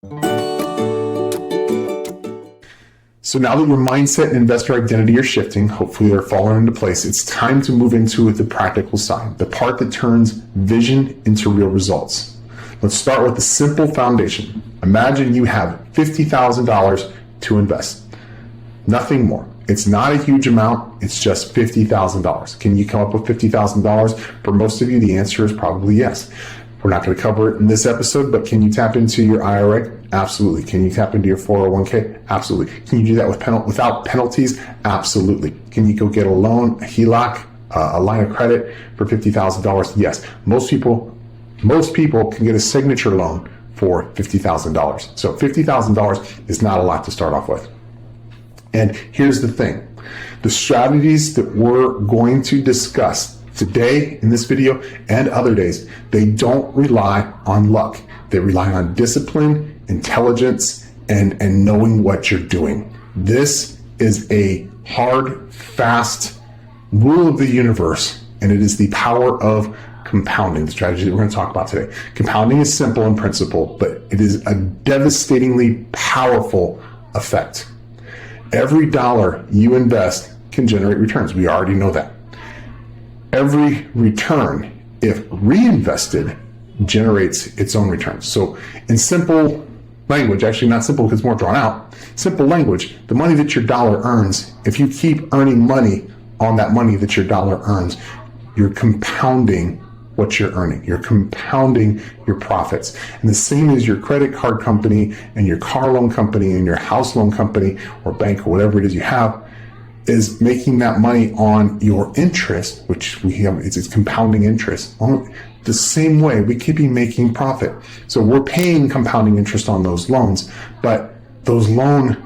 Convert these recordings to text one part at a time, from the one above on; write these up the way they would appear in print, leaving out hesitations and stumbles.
So now that your mindset and investor identity are shifting, hopefully they're falling into place, it's time to move into the practical side, the part that turns vision into real results. Let's start with the simple foundation. Imagine you have $50,000 to invest. Nothing more. It's not a huge amount. It's just $50,000. Can you come up with $50,000? For most of you, the answer is probably yes. We're not going to cover it in this episode, but can you tap into your IRA? Absolutely. Can you tap into your 401k? Absolutely. Can you do that without penalties? Absolutely. Can you go get a loan, a HELOC, a line of credit for $50,000? Yes. Most people can get a signature loan for $50,000. So $50,000 is not a lot to start off with. And here's the thing. The strategies that we're going to discuss today in this video and other days, they don't rely on luck. They rely on discipline, intelligence, and knowing what you're doing. This is a hard, fast rule of the universe, and it is the power of compounding, the strategy that we're going to talk about today. Compounding is simple in principle, but it is a devastatingly powerful effect. Every dollar you invest can generate returns. We already know that. Every return, if reinvested, generates its own returns. So in simple language, actually not simple because it's more drawn out, simple language, the money that your dollar earns, if you keep earning money on that money that your dollar earns, you're compounding what you're earning. You're compounding your profits. And the same as your credit card company and your car loan company and your house loan company or bank or whatever it is you have, is making that money on your interest, which we have, it's compounding interest. The same way we could be making profit. So we're paying compounding interest on those loans, but those loan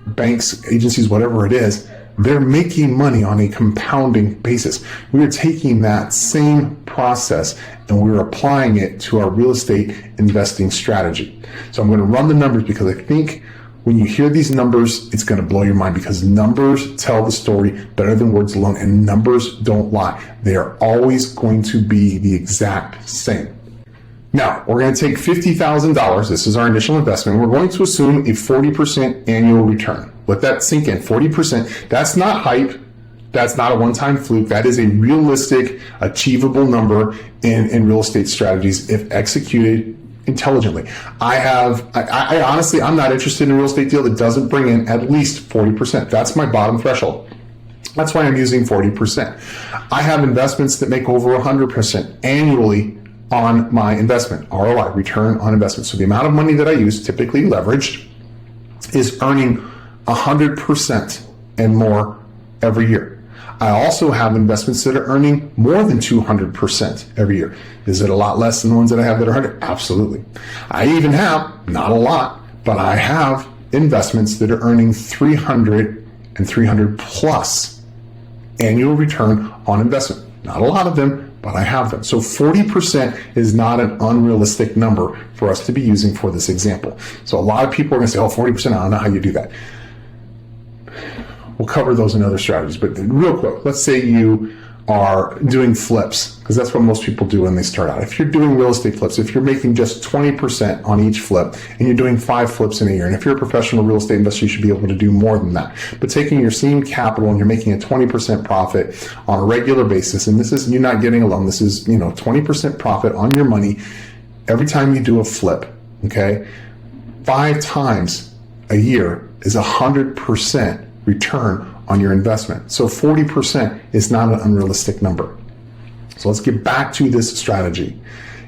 banks, agencies, whatever it is, they're making money on a compounding basis. We are taking that same process and we're applying it to our real estate investing strategy. So I'm going to run the numbers because I think when you hear these numbers, it's going to blow your mind because numbers tell the story better than words alone, and numbers don't lie. They are always going to be the exact same. Now, we're going to take $50,000. This is our initial investment. We're going to assume a 40% annual return. Let that sink in. 40%. That's not hype. That's not a one-time fluke. That is a realistic, achievable number in real estate strategies if executed intelligently. I honestly, I'm not interested in a real estate deal that doesn't bring in at least 40%. That's my bottom threshold. That's why I'm using 40%. I have investments that make over 100% annually on my investment, ROI, return on investment. So the amount of money that I use, typically leveraged, is earning 100% and more every year. I also have investments that are earning more than 200% every year. Is it a lot less than the ones that I have that are 100? Absolutely. I even have, not a lot, but I have investments that are earning 300 and 300 plus annual return on investment. Not a lot of them, but I have them. So 40% is not an unrealistic number for us to be using for this example. So a lot of people are going to say, oh, 40%, I don't know how you do that. We'll cover those in other strategies, but real quick, let's say you are doing flips, because that's what most people do when they start out. If you're doing real estate flips, if you're making just 20% on each flip and you're doing 5 flips in a year, and if you're a professional real estate investor, you should be able to do more than that. But taking your same capital and you're making a 20% profit on a regular basis, and this is, you're not getting a loan, this is, 20% profit on your money every time you do a flip, okay? 5 times a year is 100% return on your investment. So 40% is not an unrealistic number. So let's get back to this strategy.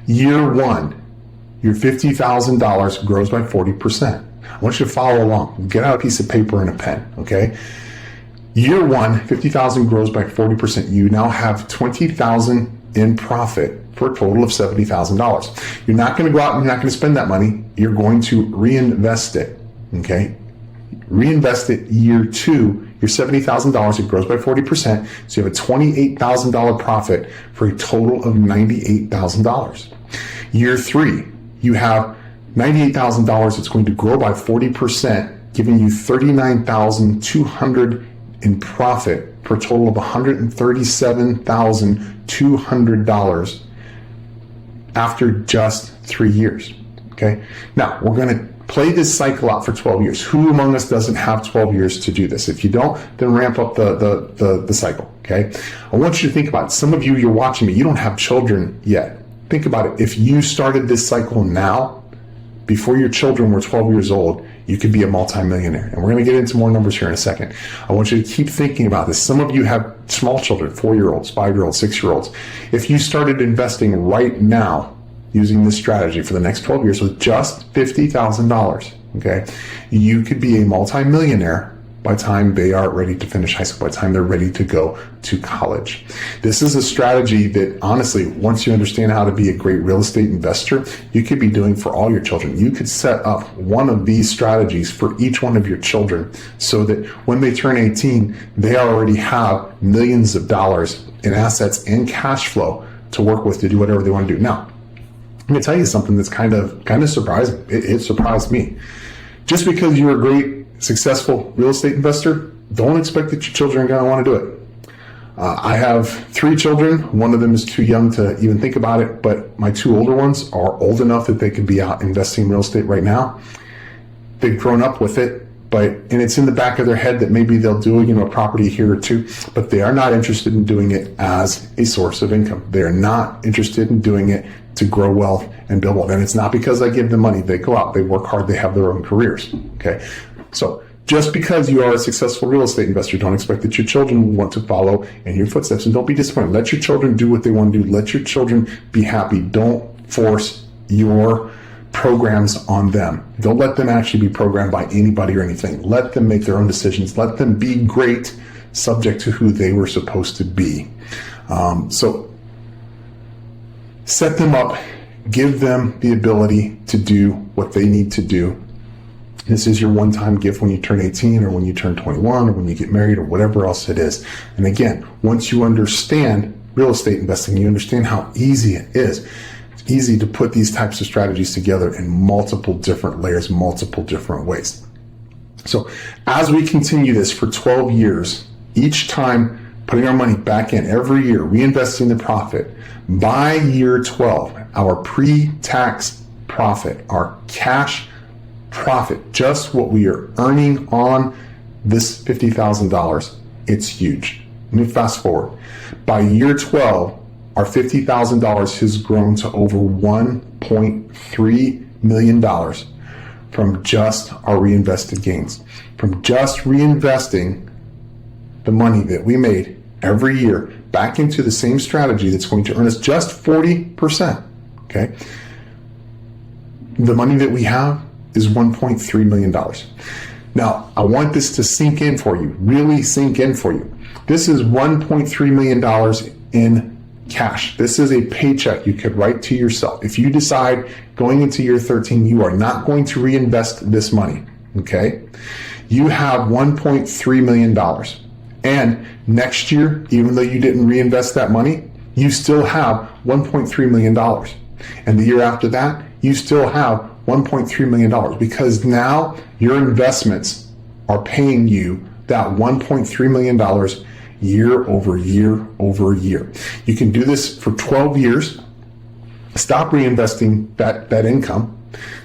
Year 1, your $50,000 grows by 40%. I want you to follow along. Get out a piece of paper and a pen, okay? Year 1, 50,000 grows by 40%. You now have 20,000 in profit for a total of $70,000. You're not going to go out and you're not going to spend that money. You're going to reinvest it, okay? Reinvest it year 2, your $70,000, it grows by 40%. So you have a $28,000 profit for a total of $98,000. Year 3, you have $98,000. It's going to grow by 40%, giving you $39,200 in profit for a total of $137,200 after just 3 years. Okay. Now we're going to play this cycle out for 12 years. Who among us doesn't have 12 years to do this? If you don't, then ramp up the cycle. Okay. I want you to think about it. Some of you, you're watching me, you don't have children yet. Think about it. If you started this cycle now, before your children were 12 years old, you could be a multimillionaire. And we're going to get into more numbers here in a second. I want you to keep thinking about this. Some of you have small children, 4-year-olds, 5-year-olds, 6-year-olds. If you started investing right now using this strategy for the next 12 years with just $50,000, okay, you could be a multimillionaire by the time they are ready to finish high school, by the time they're ready to go to college. This is a strategy that, honestly, once you understand how to be a great real estate investor, you could be doing for all your children. You could set up one of these strategies for each one of your children so that when they turn 18, they already have millions of dollars in assets and cash flow to work with to do whatever they want to do. Now, let me tell you something that's kind of surprising. It surprised me. Just because you're a great, successful real estate investor, don't expect that your children are going to want to do it. I have 3 children. One of them is too young to even think about it, but my 2 older ones are old enough that they could be out investing in real estate right now. They've grown up with it, and it's in the back of their head that maybe they'll do, a property here or two, but they are not interested in doing it as a source of income. They're not interested in doing it to grow wealth and build wealth. And it's not because I give them money. They go out, they work hard, they have their own careers. Okay. So just because you are a successful real estate investor, don't expect that your children will want to follow in your footsteps, and don't be disappointed. Let your children do what they want to do. Let your children be happy. Don't force your programs on them. Don't let them actually be programmed by anybody or anything. Let them make their own decisions. Let them be great, subject to who they were supposed to be. So set them up, give them the ability to do what they need to do. This is your one-time gift when you turn 18 or when you turn 21 or when you get married or whatever else it is. And again, once you understand real estate investing, you understand how easy it is. It's easy to put these types of strategies together in multiple different layers, multiple different ways. So as we continue this for 12 years, each time putting our money back in every year, reinvesting the profit, by year 12, our pre-tax profit, our cash profit, just what we are earning on this $50,000, it's huge. Let me fast forward. By year 12, our $50,000 has grown to over $1.3 million from just our reinvested gains. From just reinvesting the money that we made every year back into the same strategy that's going to earn us just 40%. Okay? The money that we have is $1.3 million. Now, I want this to sink in for you, really sink in for you. This is $1.3 million in cash. This is a paycheck you could write to yourself. If you decide going into year 13, you are not going to reinvest this money, okay? You have $1.3 million. And next year, even though you didn't reinvest that money, you still have $1.3 million. And the year after that, you still have $1.3 million, because now your investments are paying you that $1.3 million year over year over year. You can do this for 12 years. Stop reinvesting that income.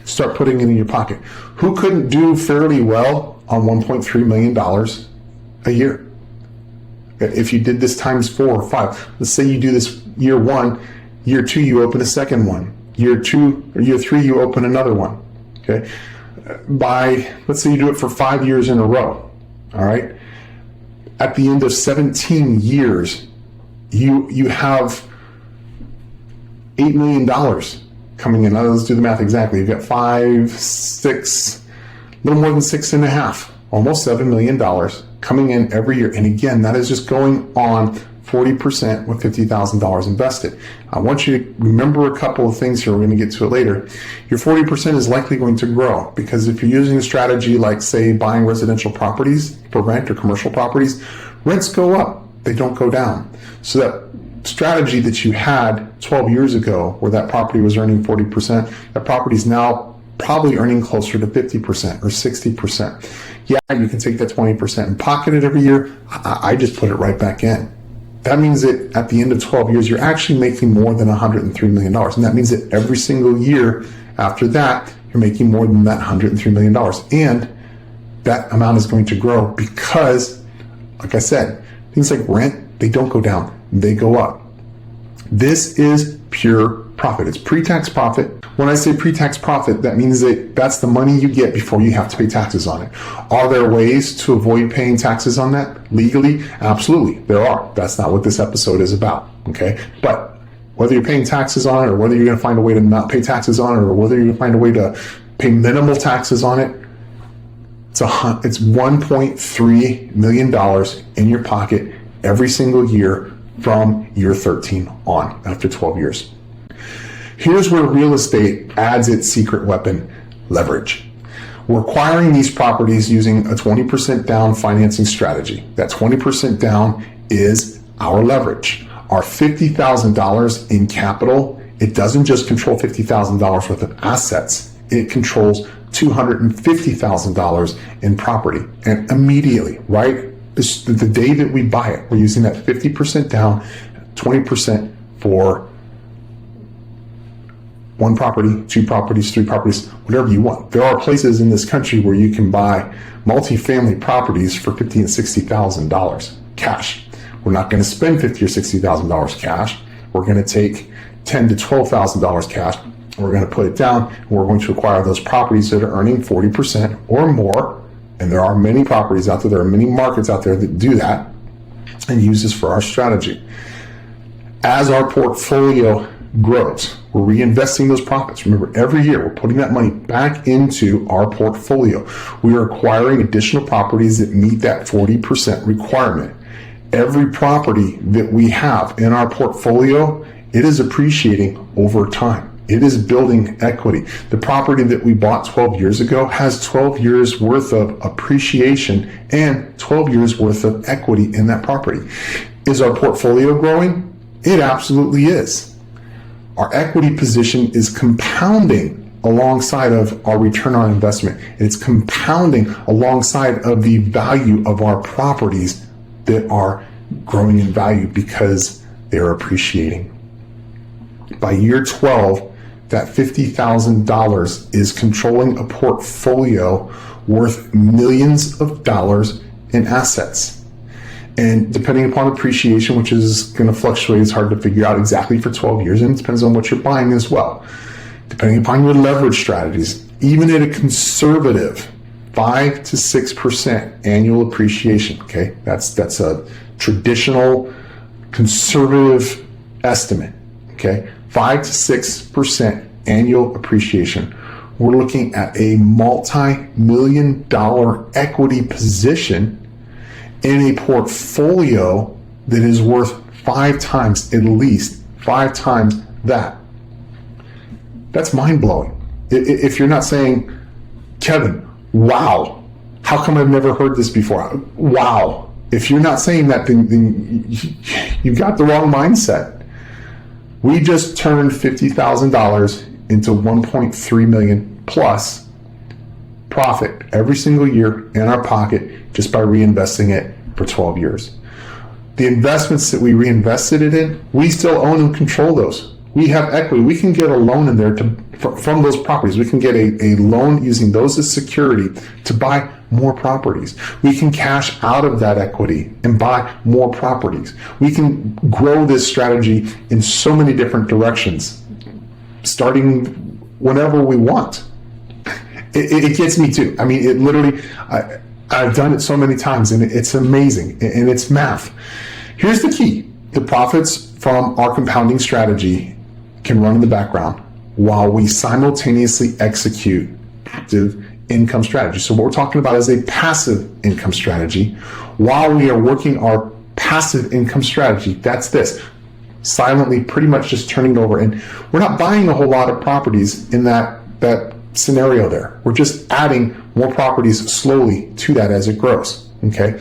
Start putting it in your pocket. Who couldn't do fairly well on $1.3 million a year? If you did this times 4 or 5, let's say you do this year 1, year 2, you open a second one. Year 2 or year 3, you open another one. Okay. Let's say you do it for 5 years in a row. All right. At the end of 17 years, you have $8 million coming in. Now let's do the math exactly. You've got 5, 6, a little more than 6.5, almost $7 million coming in every year. And again, that is just going on 40% with $50,000 invested. I want you to remember a couple of things here. We're going to get to it later. Your 40% is likely going to grow, because if you're using a strategy like, say, buying residential properties for rent or commercial properties, rents go up. They don't go down. So that strategy that you had 12 years ago where that property was earning 40%, that property is now probably earning closer to 50% or 60%. Yeah, you can take that 20% and pocket it every year. I just put it right back in. That means that at the end of 12 years, you're actually making more than $103 million. And that means that every single year After that, you're making more than that $103 million. And that amount is going to grow because, like I said, things like rent, they don't go down, they go up. This is pure profit. It's pre-tax profit. When I say pre-tax profit, that means that that's the money you get before you have to pay taxes on it. Are there ways to avoid paying taxes on that legally? Absolutely, there are. That's not what this episode is about, okay? But whether you're paying taxes on it, or whether you're going to find a way to not pay taxes on it, or whether you're going to find a way to pay minimal taxes on it, it's $1.3 million in your pocket every single year from year 13 on, after 12 years. Here's where real estate adds its secret weapon, leverage. We're acquiring these properties using a 20% down financing strategy. That 20% down is our leverage. Our $50,000 in capital, it doesn't just control $50,000 worth of assets, it controls $250,000 in property. And immediately, right, the day that we buy it, we're using that 50% down, 20% for one property, two properties, three properties, whatever you want. There are places in this country where you can buy multifamily properties for $50,000 and $60,000 cash. We're not going to spend $50,000 or $60,000 cash. We're going to take $10,000 to $12,000 cash. We're going to put it down, and we're going to acquire those properties that are earning 40% or more. And there are many properties out there, there are many markets out there that do that and use this for our strategy. As our portfolio grows, we're reinvesting those profits. Remember, every year we're putting that money back into our portfolio. We are acquiring additional properties that meet that 40% requirement. Every property that we have in our portfolio, it is appreciating over time. It is building equity. The property that we bought 12 years ago has 12 years worth of appreciation and 12 years worth of equity in that property. Is our portfolio growing? It absolutely is. Our equity position is compounding alongside of our return on investment. It's compounding alongside of the value of our properties that are growing in value because they're appreciating. By year 12, that $50,000 is controlling a portfolio worth millions of dollars in assets. And depending upon appreciation, which is going to fluctuate, it's hard to figure out exactly for 12 years, and it depends on what you're buying as well. Depending upon your leverage strategies, even at a conservative 5 to 6% annual appreciation, okay? That's a traditional conservative estimate, okay? 5 to 6% annual appreciation. We're looking at a multi-million-dollar equity position in a portfolio that is worth 5 times, at least 5 times that. That's mind-blowing. If you're not saying, Kevin, wow, how come I've never heard this before? Wow. If you're not saying that, then you've got the wrong mindset. We just turned $50,000 into $1.3 million plus profit every single year in our pocket just by reinvesting it for 12 years. The investments that we reinvested it in, we still own and control those. We have equity. We can get a loan in there from those properties. We can get a loan using those as security to buy more properties. We can cash out of that equity and buy more properties. We can grow this strategy in so many different directions, starting whenever we want. It gets me too. I mean, it literally, I've done it so many times, and it's amazing, and it's math. Here's the key. The profits from our compounding strategy can run in the background while we simultaneously execute active income strategy. So what we're talking about is a passive income strategy. While we are working our passive income strategy, that's this, silently pretty much just turning it over. And we're not buying a whole lot of properties in that scenario there. We're just adding more properties slowly to that as it grows, okay?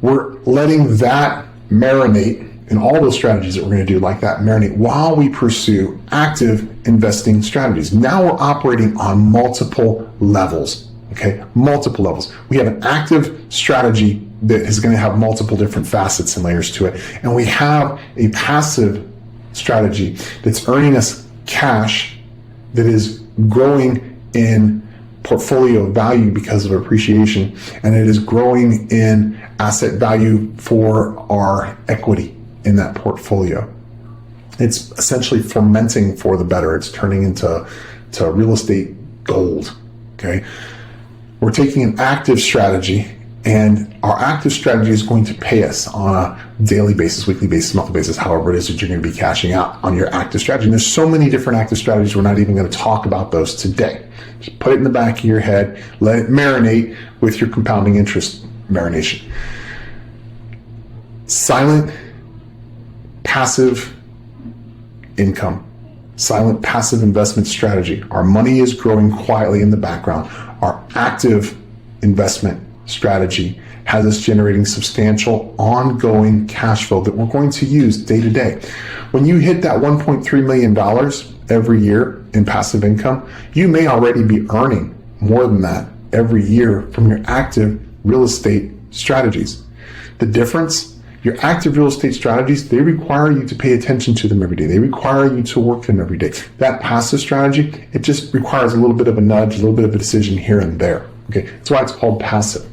We're letting that marinate, and all those strategies that we're going to do like that marinate while we pursue active investing strategies. Now we're operating on multiple levels, okay? Multiple levels. We have an active strategy that is going to have multiple different facets and layers to it. And we have a passive strategy that's earning us cash that is growing in portfolio value because of appreciation, and it is growing in asset value for our equity in that portfolio. It's essentially fermenting for the better. It's turning into real estate gold. Okay, we're taking an active strategy, and our active strategy is going to pay us on a daily basis, weekly basis, monthly basis, however it is that you're going to be cashing out on your active strategy. And there's so many different active strategies, we're not even going to talk about those today. Just put it in the back of your head, let it marinate with your compounding interest marination. Silent, passive income, silent, passive investment strategy. Our money is growing quietly in the background. Our active investment strategy has us generating substantial ongoing cash flow that we're going to use day to day. When you hit that $1.3 million every year in passive income, you may already be earning more than that every year from your active real estate strategies. The difference, your active real estate strategies, they require you to pay attention to them every day. They require you to work them every day. That passive strategy, it just requires a little bit of a nudge, a little bit of a decision here and there. Okay, that's why it's called passive.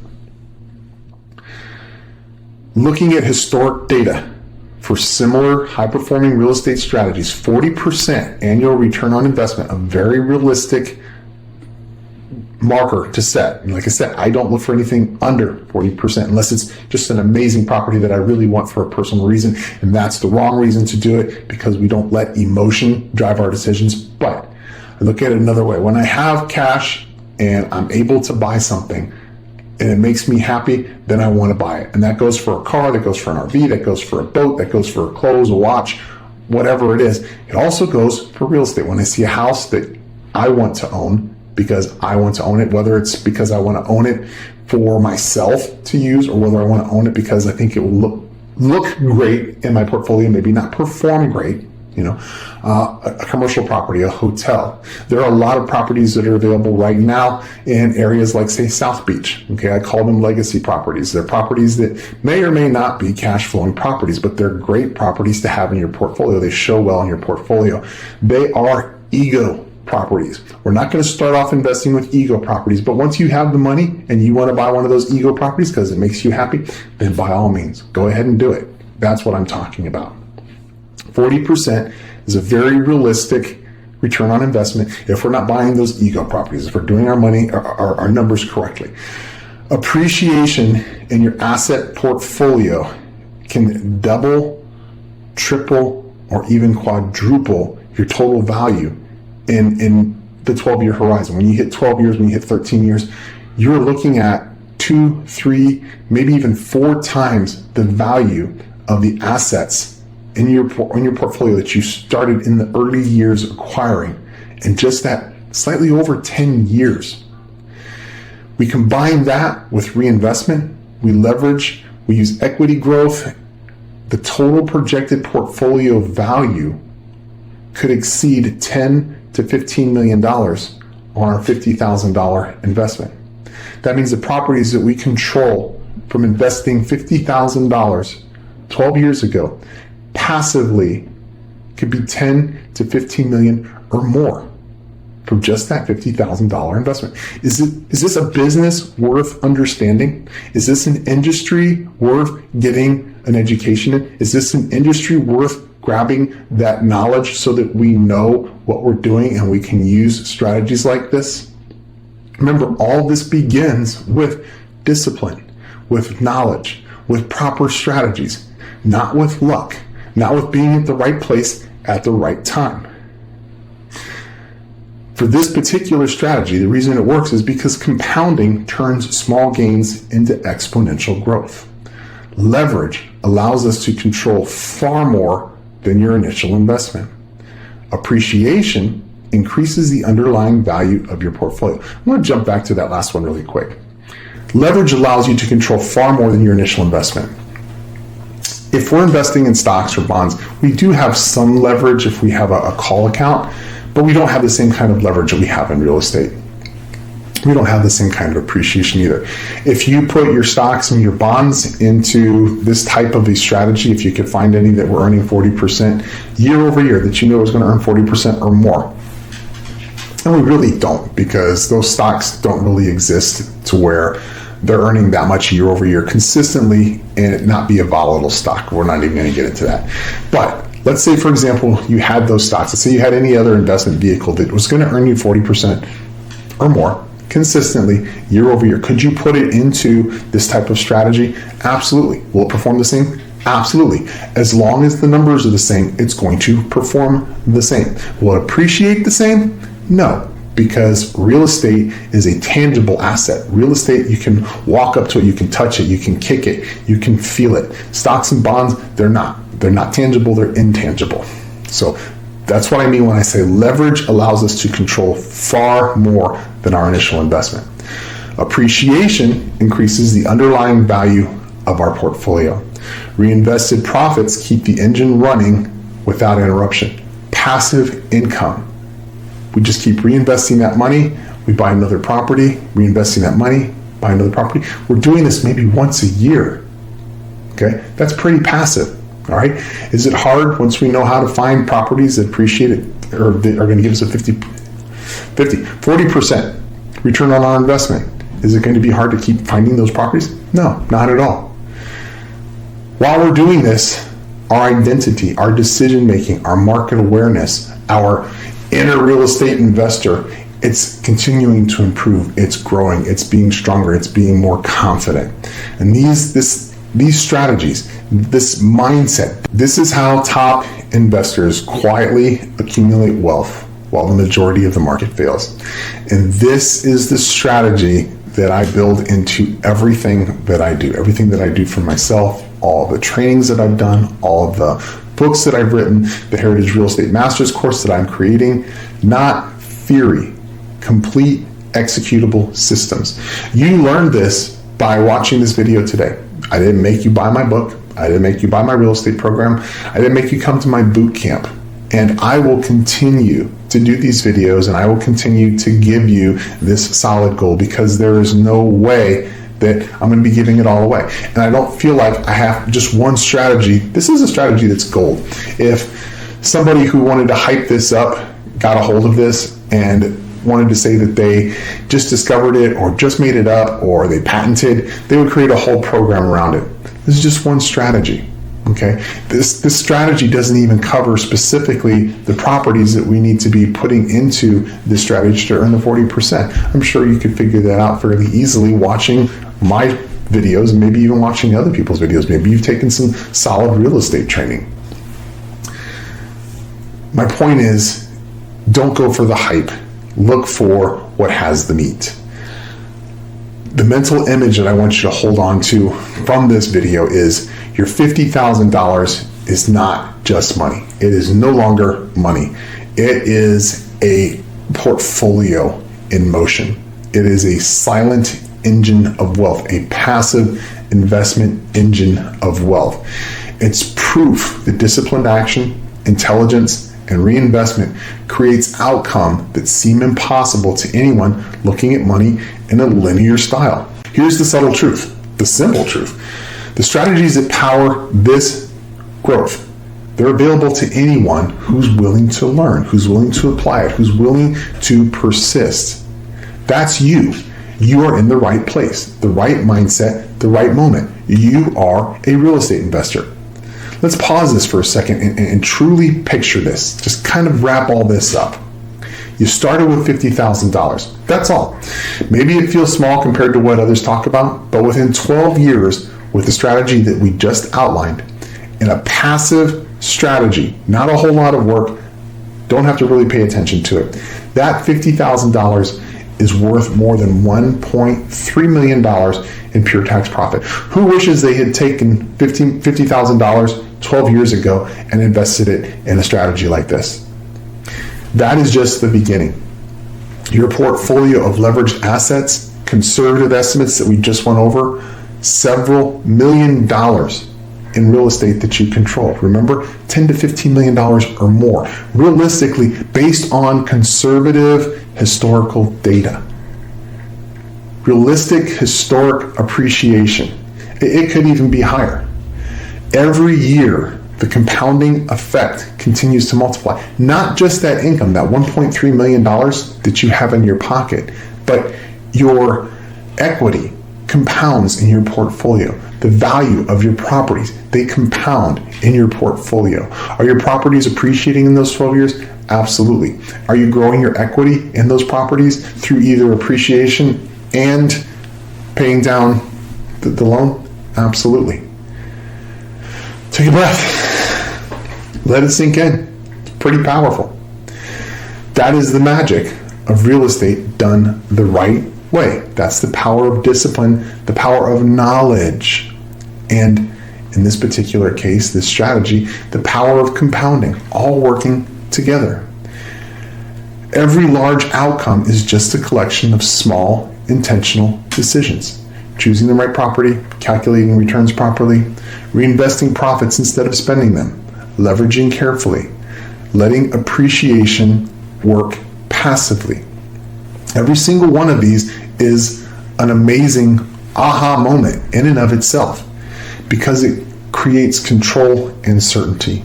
Looking at historic data for similar high-performing real estate strategies, 40% annual return on investment, a very realistic marker to set. And like I said, I don't look for anything under 40% unless it's just an amazing property that I really want for a personal reason. And that's the wrong reason to do it, because we don't let emotion drive our decisions. But I look at it another way. When I have cash and I'm able to buy something and it makes me happy, then I want to buy it. And that goes for a car, that goes for an RV, that goes for a boat, that goes for clothes, a watch, whatever it is. It also goes for real estate. When I see a house that I want to own because I want to own it, whether it's because I want to own it for myself to use, or whether I want to own it because I think it will look great in my portfolio, maybe not perform great, a commercial property, a hotel. There are a lot of properties that are available right now in areas like, say, South Beach. Okay, I call them legacy properties. They're properties that may or may not be cash flowing properties, but they're great properties to have in your portfolio. They show well in your portfolio. They are ego properties. We're not going to start off investing with ego properties, but once you have the money and you want to buy one of those ego properties because it makes you happy, then by all means, go ahead and do it. That's what I'm talking about. 40% is a very realistic return on investment if we're not buying those ego properties, if we're doing our money, our numbers correctly. Appreciation in your asset portfolio can double, triple, or even quadruple your total value in the 12-year horizon. When you hit 12 years, when you hit 13 years, you're looking at 2, 3, maybe even 4 times the value of the assets in your portfolio that you started in the early years acquiring, in just that slightly over 10 years. We combine that with reinvestment, we leverage, we use equity growth. The total projected portfolio value could exceed $10 to $15 million on our $50,000 investment. That means the properties that we control from investing $50,000 12 years ago passively could be 10 to 15 million or more from just that $50,000 investment. Is this a business worth understanding? Is this an industry worth getting an education in? Is this an industry worth grabbing that knowledge so that we know what we're doing and we can use strategies like this? Remember, all this begins with discipline, with knowledge, with proper strategies, not with luck, not with being at the right place at the right time. For this particular strategy, the reason it works is because compounding turns small gains into exponential growth. Leverage allows us to control far more than your initial investment. Appreciation increases the underlying value of your portfolio. I'm going to jump back to that last one really quick. Leverage allows you to control far more than your initial investment. If we're investing in stocks or bonds, we do have some leverage if we have a call account, but we don't have the same kind of leverage that we have in real estate. We don't have the same kind of appreciation either. If you put your stocks and your bonds into this type of a strategy, if you could find any that were earning 40% year over year, that you know is going to earn 40% or more, And we really don't, because those stocks don't really exist to where they're earning that much year over year consistently and it not be a volatile stock. We're not even going to get into that. But let's say, for example, you had those stocks. Let's say you had any other investment vehicle that was going to earn you 40% or more consistently year over year. Could you put it into this type of strategy? Absolutely. Will it perform the same? Absolutely. As long as the numbers are the same, it's going to perform the same. Will it appreciate the same? No, because real estate is a tangible asset. Real estate, you can walk up to it, you can touch it, you can kick it, you can feel it. Stocks and bonds, they're not. They're not tangible, they're intangible. So that's what I mean when I say leverage allows us to control far more than our initial investment. Appreciation increases the underlying value of our portfolio. Reinvested profits keep the engine running without interruption. Passive income. We just keep reinvesting that money. We buy another property, reinvesting that money, buy another property. We're doing this maybe once a year. Okay, that's pretty passive. All right. Is it hard once we know how to find properties that appreciate it or that are going to give us a 40% return on our investment? Is it going to be hard to keep finding those properties? No, not at all. While we're doing this, our identity, our decision making, our market awareness, our inner real estate investor, it's continuing to improve. It's growing. It's being stronger. It's being more confident. And these strategies, this mindset, this is how top investors quietly accumulate wealth while the majority of the market fails. And this is the strategy that I build into everything that I do for myself, all the trainings that I've done, all of the books that I've written, the Heritage Real Estate Masters course that I'm creating, not theory, complete executable systems. You learned this by watching this video today. I didn't make you buy my book. I didn't make you buy my real estate program. I didn't make you come to my boot camp. And I will continue to do these videos and I will continue to give you this solid gold because there is no way that I'm going to be giving it all away. And I don't feel like I have just one strategy. This is a strategy that's gold. If somebody who wanted to hype this up got a hold of this and wanted to say that they just discovered it or just made it up or they patented, they would create a whole program around it. This is just one strategy. Okay, this strategy doesn't even cover specifically the properties that we need to be putting into this strategy to earn the 40%. I'm sure you could figure that out fairly easily watching my videos and maybe even watching other people's videos. Maybe you've taken some solid real estate training. My point is, don't go for the hype. Look for what has the meat. The mental image that I want you to hold on to from this video is your $50,000 is not just money. It is no longer money. It is a portfolio in motion. It is a silent engine of wealth, a passive investment engine of wealth. It's proof that disciplined action, intelligence, and reinvestment creates outcome that seem impossible to anyone looking at money in a linear style. Here's the subtle truth, the simple truth. The strategies that power this growth, they're available to anyone who's willing to learn, who's willing to apply it, who's willing to persist. That's you. You are in the right place, the right mindset, the right moment. You are a real estate investor. Let's pause this for a second and truly picture this. Just kind of wrap all this up. You started with $50,000. That's all. Maybe it feels small compared to what others talk about, but within 12 years, with the strategy that we just outlined, in a passive strategy, not a whole lot of work, don't have to really pay attention to it. That $50,000 is worth more than $1.3 million in pure tax profit. Who wishes they had taken $50,000 12 years ago and invested it in a strategy like this? That is just the beginning. Your portfolio of leveraged assets, conservative estimates that we just went over, several $1 million in real estate that you control. Remember, $10 to $15 million or more, realistically, based on conservative historical data. Realistic historic appreciation. It could even be higher. Every year, The compounding effect continues to multiply. Not just that income, that $1.3 million that you have in your pocket, but your equity compounds in your portfolio. The value of your properties, they compound in your portfolio. Are your properties appreciating in those 12 years? Absolutely. Are you growing your equity in those properties through either appreciation and paying down the loan? Absolutely. Take a breath. Let it sink in. It's pretty powerful. That is the magic of real estate done the right way. That's the power of discipline, the power of knowledge, and in this particular case, this strategy, the power of compounding, all working together. Every large outcome is just a collection of small, intentional decisions. Choosing the right property, calculating returns properly, reinvesting profits instead of spending them, leveraging carefully, letting appreciation work passively. Every single one of these is an amazing aha moment in and of itself because it creates control and certainty.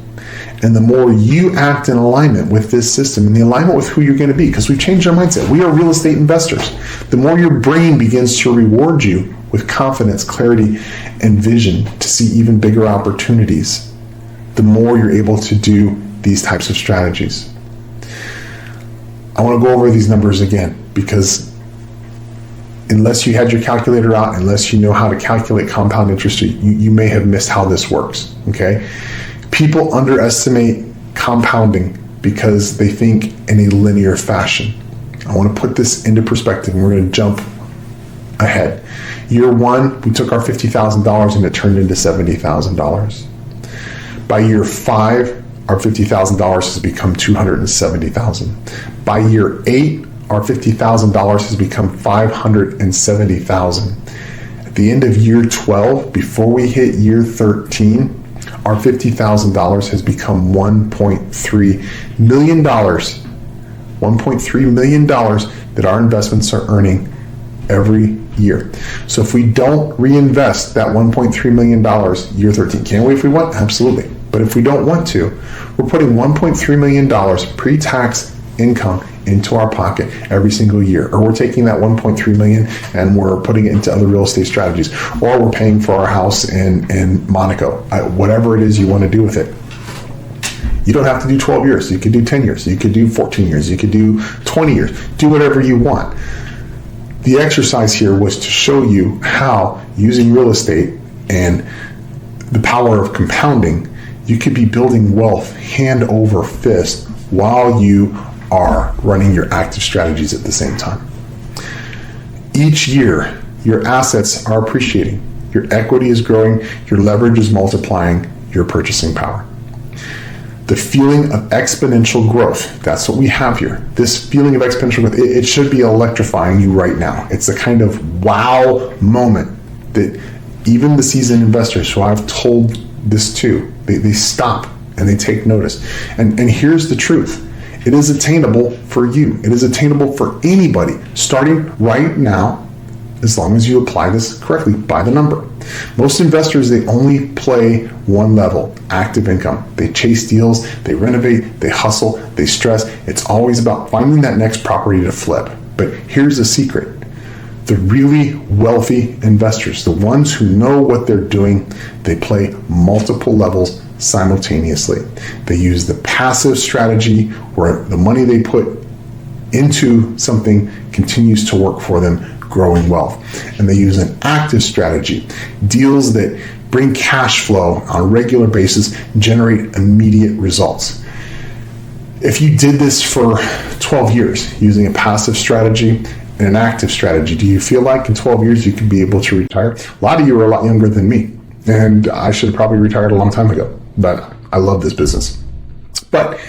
And the more you act in alignment with this system and the alignment with who you're going to be, because we've changed our mindset. We are real estate investors. The more your brain begins to reward you with confidence, clarity, and vision to see even bigger opportunities, the more you're able to do these types of strategies. I want to go over these numbers again because unless you had your calculator out, unless you know how to calculate compound interest, you may have missed how this works, okay? People underestimate compounding because they think in a linear fashion. I want to put this into perspective, and we're going to jump ahead. Year one, we took our $50,000 and it turned into $70,000. By year 5, our $50,000 has become $270,000. By year 8, our $50,000 has become $570,000. At the end of year 12, before we hit year 13, our $50,000 has become $1.3 million. $1.3 million that our investments are earning every year. So if we don't reinvest that $1.3 million year 13, can we if we want? Absolutely. But if we don't want to, we're putting $1.3 million pre-tax income into our pocket every single year. Or we're taking that $1.3 million and we're putting it into other real estate strategies. Or we're paying for our house in Monaco. Whatever it is you want to do with it. You don't have to do 12 years. You could do 10 years. You could do 14 years. You could do 20 years. Do whatever you want. The exercise here was to show you how, using real estate and the power of compounding, you could be building wealth hand over fist while you are running your active strategies at the same time. Each year, your assets are appreciating, your equity is growing, your leverage is multiplying, your purchasing power. The feeling of exponential growth, that's what we have here. This feeling of exponential growth, it should be electrifying you right now. It's a kind of wow moment that even the seasoned investors who I've told this to, they stop and they take notice. And here's the truth. It is attainable for you. It is attainable for anybody starting right now, as long as you apply this correctly by the number. Most investors, they only play one level, active income. They chase deals, they renovate, they hustle, they stress. It's always about finding that next property to flip. But here's the secret. The really wealthy investors, the ones who know what they're doing, they play multiple levels simultaneously. They use the passive strategy where the money they put into something continues to work for them, growing wealth. And they use an active strategy, deals that bring cash flow on a regular basis, generate immediate results. If you did this for 12 years using a passive strategy and an active strategy, do you feel like in 12 years you could be able to retire? A lot of you are a lot younger than me, and I should have probably retired a long time ago, but I love this business. But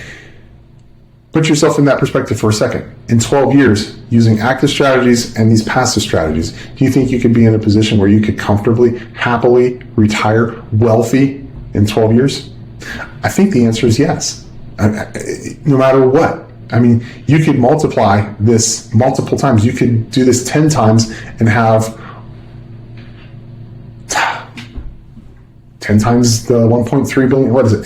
put yourself in that perspective for a second. In 12 years, using active strategies and these passive strategies, do you think you could be in a position where you could comfortably, happily retire wealthy in 12 years? I think the answer is yes. No matter what. I mean, you could multiply this multiple times. You could do this 10 times and have 10 times the 1.3 billion, what is it?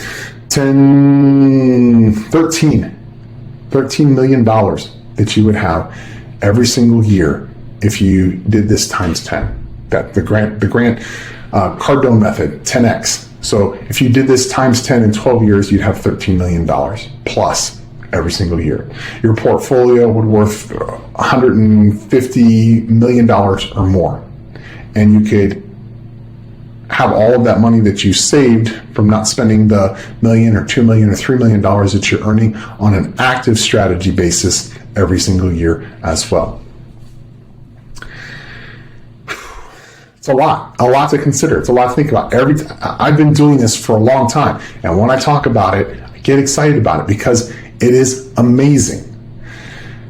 13 million dollars that you would have every single year if you did this times 10. That the grant Cardone method, 10x. So if you did this times 10 in 12 years, you'd have $13 million plus every single year. Your portfolio would worth $150 million or more. And you could have all of that money that you saved from not spending the $1 or $2 or $3 million that you're earning on an active strategy basis every single year as well. It's a lot to consider. It's a lot to think about. I've been doing this for a long time. And when I talk about it, I get excited about it because it is amazing.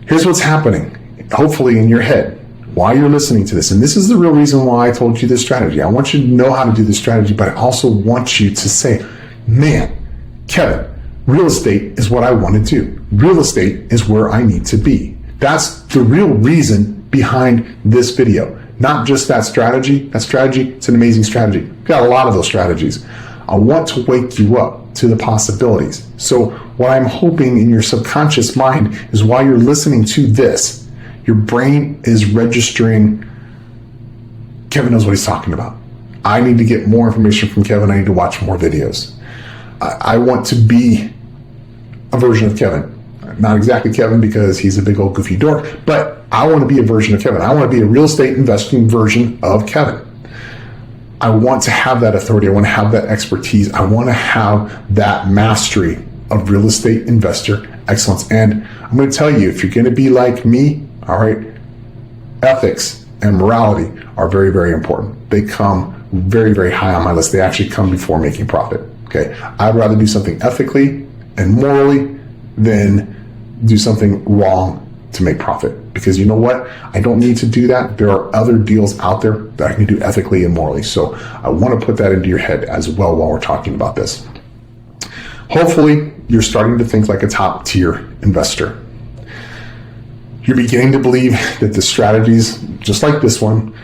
Here's what's happening, hopefully in your head, while you're listening to this. And this is the real reason why I told you this strategy. I want you to know how to do this strategy, but I also want you to say, man, Kevin, real estate is what I want to do. Real estate is where I need to be. That's the real reason behind this video. Not just that strategy. That strategy, it's an amazing strategy. We've got a lot of those strategies. I want to wake you up to the possibilities. So what I'm hoping in your subconscious mind is while you're listening to this, your brain is registering, Kevin knows what he's talking about. I need to get more information from Kevin. I need to watch more videos. I want to be a version of Kevin. Not exactly Kevin because he's a big old goofy dork, but I want to be a version of Kevin. I want to be a real estate investing version of Kevin. I want to have that authority. I want to have that expertise. I want to have that mastery of real estate investor excellence. And I'm going to tell you, if you're going to be like me, all right, ethics and morality are very, very important. They come very, very high on my list. They actually come before making profit. Okay. I'd rather do something ethically and morally than do something wrong to make profit. Because you know what? I don't need to do that. There are other deals out there that I can do ethically and morally. So I want to put that into your head as well while we're talking about this. Hopefully, you're starting to think like a top tier investor. You're beginning to believe that the strategies, just like this one,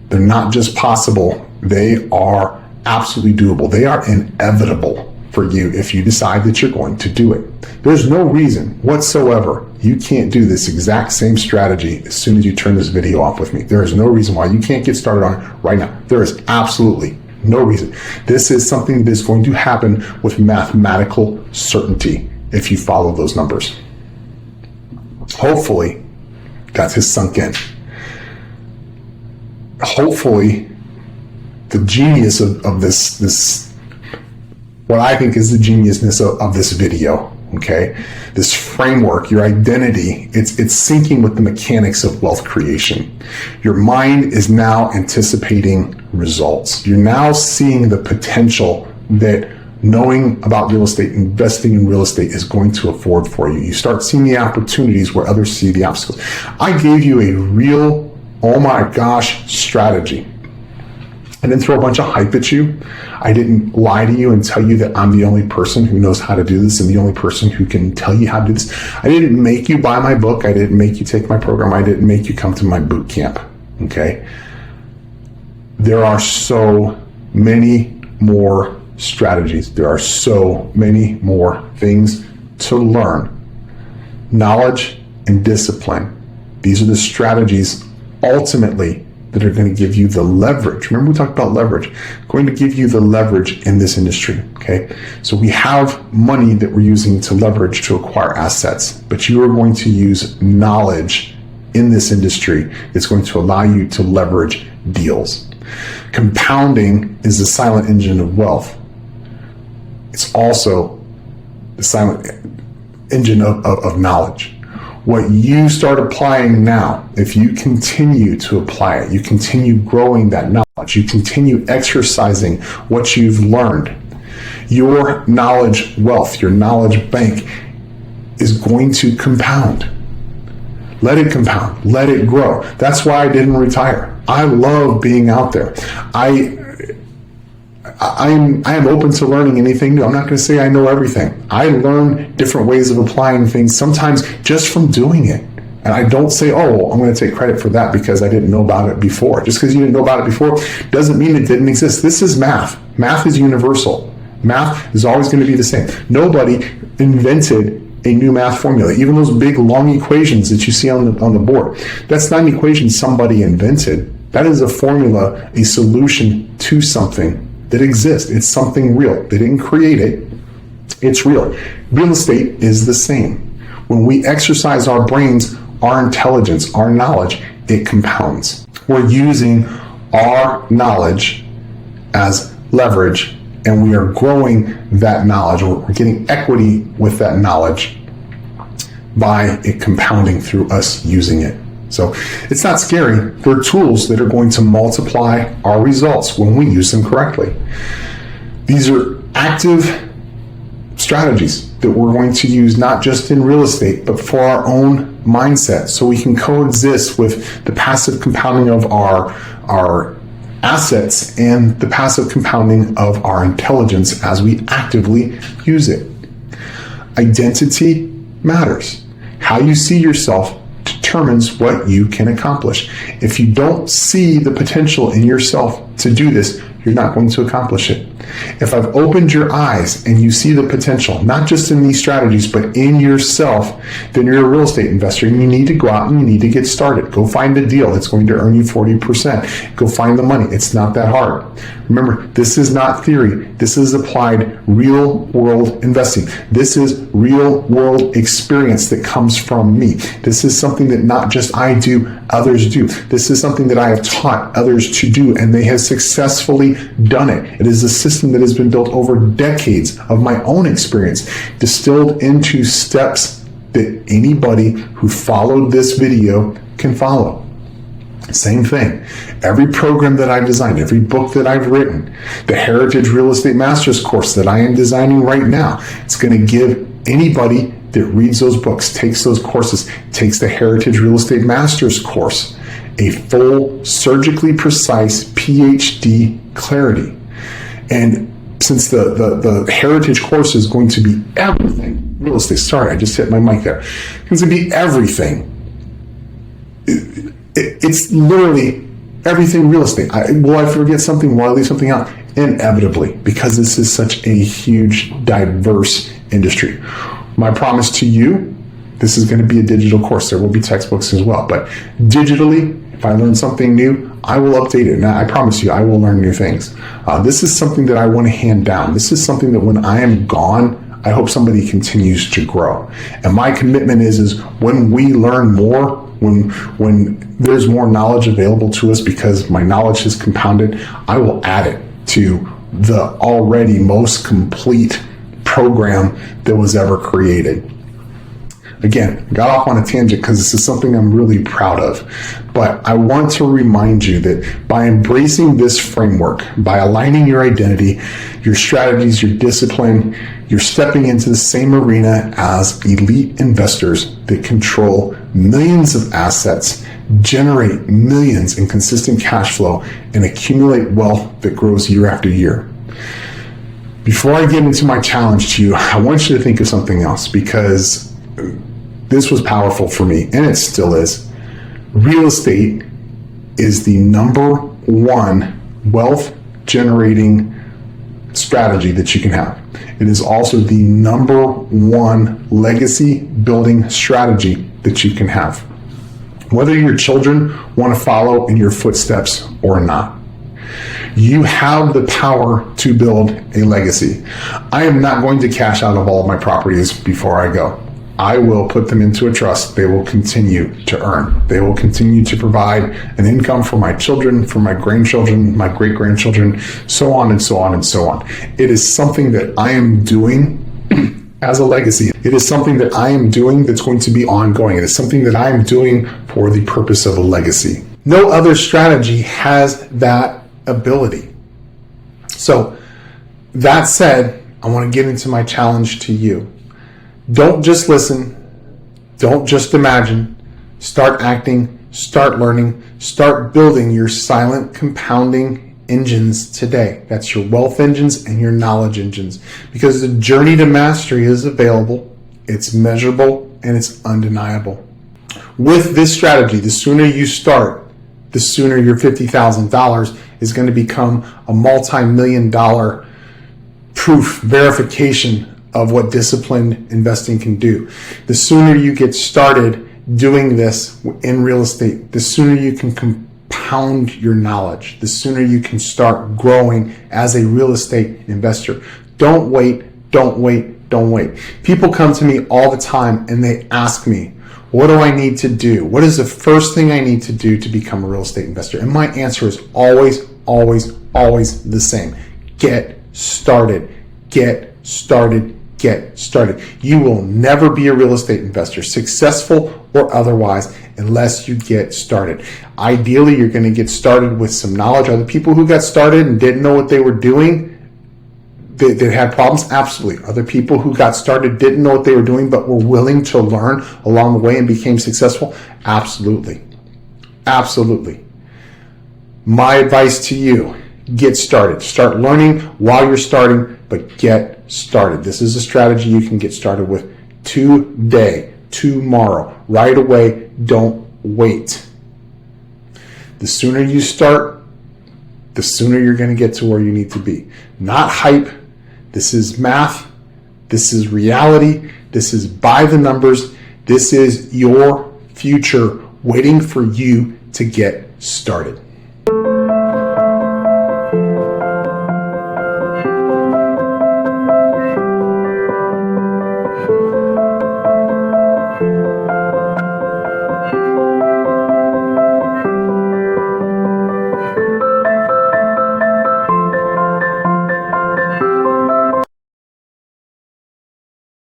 they're not just possible. They are absolutely doable. They are inevitable for you if you decide that you're going to do it. There's no reason whatsoever you can't do this exact same strategy as soon as you turn this video off with me. There is no reason why you can't get started on it right now. There is absolutely no reason. This is something that is going to happen with mathematical certainty if you follow those numbers. Hopefully, that has sunk in. Hopefully, the genius of this what I think is the geniusness of this video, okay? This framework, your identity, it's syncing with the mechanics of wealth creation. Your mind is now anticipating results. You're now seeing the potential that knowing about real estate, investing in real estate is going to afford for you. You start seeing the opportunities where others see the obstacles. I gave you a real, oh my gosh, strategy. I didn't throw a bunch of hype at you. I didn't lie to you and tell you that I'm the only person who knows how to do this and the only person who can tell you how to do this. I didn't make you buy my book. I didn't make you take my program. I didn't make you come to my boot camp. Okay? There are so many more strategies. There are so many more things to learn. Knowledge and discipline. These are the strategies ultimately that are going to give you the leverage. Remember, we talked about leverage. Going to give you the leverage in this industry, okay? So we have money that we're using to leverage to acquire assets, but you are going to use knowledge in this industry that's going to allow you to leverage deals. Compounding is the silent engine of wealth. It's also the silent engine of knowledge. What you start applying now, if you continue to apply it, you continue growing that knowledge, you continue exercising what you've learned, your knowledge wealth, your knowledge bank is going to compound. Let it compound, let it grow. That's why I didn't retire. I love being out there. I am open to learning anything new. I'm not going to say I know everything. I learn different ways of applying things, sometimes just from doing it. And I don't say, oh, I'm going to take credit for that because I didn't know about it before. Just because you didn't know about it before doesn't mean it didn't exist. This is math. Math is universal. Math is always going to be the same. Nobody invented a new math formula. Even those big long equations that you see on the board, that's not an equation somebody invented. That is a formula, a solution to something that exists. It's something real. They didn't create it. It's real. Real estate is the same. When we exercise our brains, our intelligence, our knowledge, it compounds. We're using our knowledge as leverage, and we are growing that knowledge. We're getting equity with that knowledge by it compounding through us using it. So it's not scary. They're tools that are going to multiply our results when we use them correctly. These are active strategies that we're going to use not just in real estate, but for our own mindset, so we can coexist with the passive compounding of our assets and the passive compounding of our intelligence as we actively use it. Identity matters. How you see yourself determines what you can accomplish. If you don't see the potential in yourself to do this, you're not going to accomplish it. If I've opened your eyes and you see the potential, not just in these strategies, but in yourself, then you're a real estate investor and you need to go out and you need to get started. Go find a deal that's going to earn you 40%. Go find the money. It's not that hard. Remember, this is not theory. This is applied real world investing. This is real world experience that comes from me. This is something that not just I do, others do. This is something that I have taught others to do, and they have successfully done it. It is a system that has been built over decades of my own experience, distilled into steps that anybody who followed this video can follow. Same thing. Every program that I've designed, every book that I've written, the Heritage Real Estate Masters course that I am designing right now, it's going to give anybody that reads those books, takes those courses, takes the Heritage Real Estate Masters course, a full, surgically precise PhD clarity. And since the Heritage course is going to be everything, real estate, sorry, I just hit my mic there. It's going to be everything. It's literally everything real estate. Will I forget something? Will I leave something out? Inevitably, because this is such a huge, diverse industry. My promise to you, this is going to be a digital course. There will be textbooks as well. But digitally, if I learn something new, I will update it. And I promise you, I will learn new things. This is something that I want to hand down. This is something that when I am gone, I hope somebody continues to grow. And my commitment is when we learn more, when there's more knowledge available to us because my knowledge has compounded, I will add it to the already most complete program that was ever created. Again, got off on a tangent because this is something I'm really proud of. But I want to remind you that by embracing this framework, by aligning your identity, your strategies, your discipline, you're stepping into the same arena as elite investors that control millions of assets, generate millions in consistent cash flow, and accumulate wealth that grows year after year. Before I get into my challenge to you, I want you to think of something else, because this was powerful for me, and it still is. Real estate is the number one wealth generating strategy that you can have. It is also the number one legacy building strategy that you can have. Whether your children want to follow in your footsteps or not, you have the power to build a legacy. I am not going to cash out of all of my properties before I go. I will put them into a trust. They will continue to earn. They will continue to provide an income for my children, for my grandchildren, my great-grandchildren, so on and so on and so on. It is something that I am doing as a legacy. It is something that I am doing that's going to be ongoing. It is something that I am doing for the purpose of a legacy. No other strategy has that ability. So, that said, I want to get into my challenge to you. Don't just listen. Don't just imagine. Start acting. Start learning. Start building your silent compounding engines today. That's your wealth engines and your knowledge engines. Because the journey to mastery is available. It's measurable and it's undeniable. With this strategy, the sooner you start, the sooner your $50,000 is going to become a multi-million-dollar proof, verification of what disciplined investing can do. The sooner you get started doing this in real estate, the sooner you can compound your knowledge, the sooner you can start growing as a real estate investor. Don't wait, don't wait, don't wait. People come to me all the time and they ask me, what do I need to do? What is the first thing I need to do to become a real estate investor? And my answer is always, always, always the same. Get started. Get started. Get started. You will never be a real estate investor, successful or otherwise, unless you get started. Ideally, you're going to get started with some knowledge. Are the people who got started and didn't know what they were doing, that had problems? Absolutely. Are there people who got started, didn't know what they were doing, but were willing to learn along the way and became successful? Absolutely. Absolutely. My advice to you, get started. Start learning while you're starting, but get started. This is a strategy you can get started with today, tomorrow, right away. Don't wait. The sooner you start, the sooner you're going to get to where you need to be. Not hype. This is math. This is reality. This is by the numbers. This is your future waiting for you to get started.